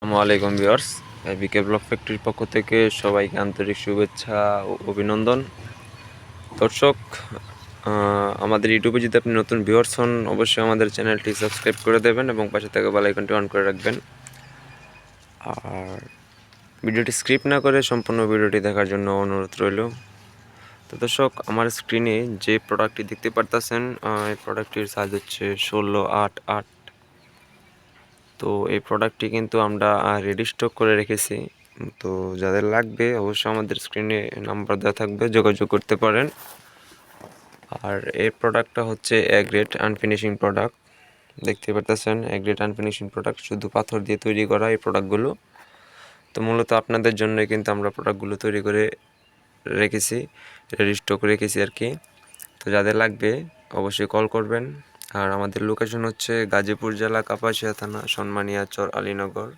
আসসালামু আলাইকুম ভিউয়ার্স, বিকে ব্লগ ফ্যাক্টরির পক্ষ থেকে সবাইকে আন্তরিক শুভেচ্ছা ও অভিনন্দন। দর্শক, আমাদের ইউটিউবে যদি আপনি নতুন ভিউয়ার্স হন, অবশ্যই আমাদের চ্যানেলটি সাবস্ক্রাইব করে দেবেন এবং পাশে থাকা বেল আইকনটি অন করে রাখবেন। আর ভিডিওটি স্ক্রিপ্ট না করে সম্পূর্ণ ভিডিওটি দেখার জন্য অনুরোধ রইল। তো দর্শক, আমার স্ক্রিনে যে প্রোডাক্টটি দেখতে পারতেছেন, এই প্রোডাক্টটির সাইজ হচ্ছে 16x8। তো এই প্রোডাক্টটি কিন্তু আমরা রেডি স্টক করে রেখেছি। তো যাদের লাগবে অবশ্যই আমাদের স্ক্রিনে নাম্বার দেওয়া থাকবে, যোগাযোগ করতে পারেন। আর এই প্রোডাক্টটা হচ্ছে এ গ্রেড আনফিনিশিং প্রোডাক্ট। দেখতে পারতেছেন, এ গ্রেড আনফিনিশিং প্রোডাক্ট, শুধু পাথর দিয়ে তৈরি করা এই প্রোডাক্টগুলো। তো মূলত আপনাদের জন্যই কিন্তু আমরা প্রোডাক্টগুলো তৈরি করে রেখেছি, রেডি স্টক রেখেছি আর কি। তো যাদের লাগবে অবশ্যই কল করবেন। আর আমাদের লোকেশন হচ্ছে গাজীপুর জেলা, কাপাসিয়া থানা, সন্মানিয়া চর, আলীনগর।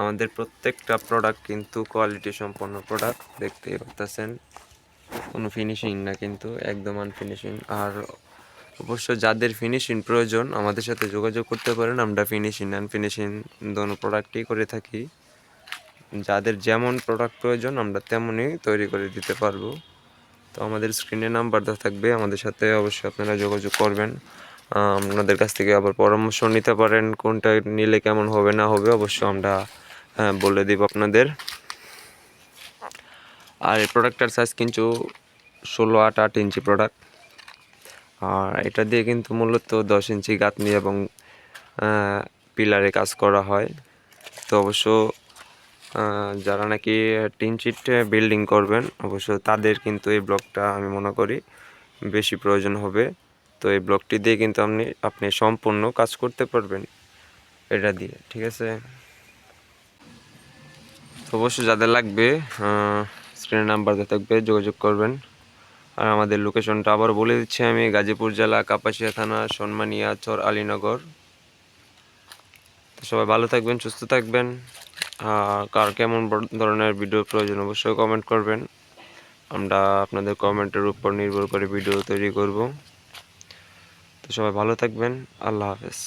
আমাদের প্রত্যেকটা প্রোডাক্ট কিন্তু কোয়ালিটি সম্পন্ন প্রোডাক্ট, দেখতেই পাচ্ছেন, কোনো ফিনিশিং না, কিন্তু একদম আনফিনিশিং। আর অবশ্য যাদের ফিনিশিং প্রয়োজন আমাদের সাথে যোগাযোগ করতে পারেন, আমরা ফিনিশিং আনফিনিশিং দোনো প্রোডাক্টই করে থাকি। যাদের যেমন প্রোডাক্ট প্রয়োজন আমরা তেমনই তৈরি করে দিতে পারবো। তো আমাদের স্ক্রিনে নাম্বার দেওয়া থাকবে, আমাদের সাথে অবশ্যই আপনারা যোগাযোগ করবেন। আপনাদের কাছ থেকে আবার পরামর্শ নিতে পারেন, কোনটা নিলে কেমন হবে না হবে অবশ্য আমরা বলে দিব আপনাদের। আর এই প্রোডাক্টটার সাইজ কিন্তু 16x8 ইঞ্চি প্রোডাক্ট। আর এটা দিয়ে কিন্তু মূলত 10 ইঞ্চি গাঁথনি এবং পিলারে কাজ করা হয়। তো অবশ্য যারা নাকি টিন শিট বিল্ডিং করবেন অবশ্য তাদের কিন্তু এই ব্লকটা আমি মনে করি বেশি প্রয়োজন হবে। তো এই ব্লকটি দিয়ে কিন্তু আপনি সম্পূর্ণ কাজ করতে পারবেন এটা দিয়ে, ঠিক আছে। তো অবশ্যই যাদের লাগবে স্ক্রিনে নাম্বার দেওয়া থাকবে, যোগাযোগ করবেন। আর আমাদের লোকেশনটা আবার বলে দিচ্ছি আমি, গাজীপুর জেলা, কাপাসিয়া থানা, সন্মানিয়া চর, আলীনগর। তো সবাই ভালো থাকবেন, সুস্থ থাকবেন। কার কেমন ধরনের ভিডিও প্রয়োজন অবশ্যই কমেন্ট করবেন, আমরা আপনাদের কমেন্টের উপর নির্ভর করে ভিডিও তৈরি করব। তো সবাই ভালো থাকবেন, আল্লাহ হাফেজ।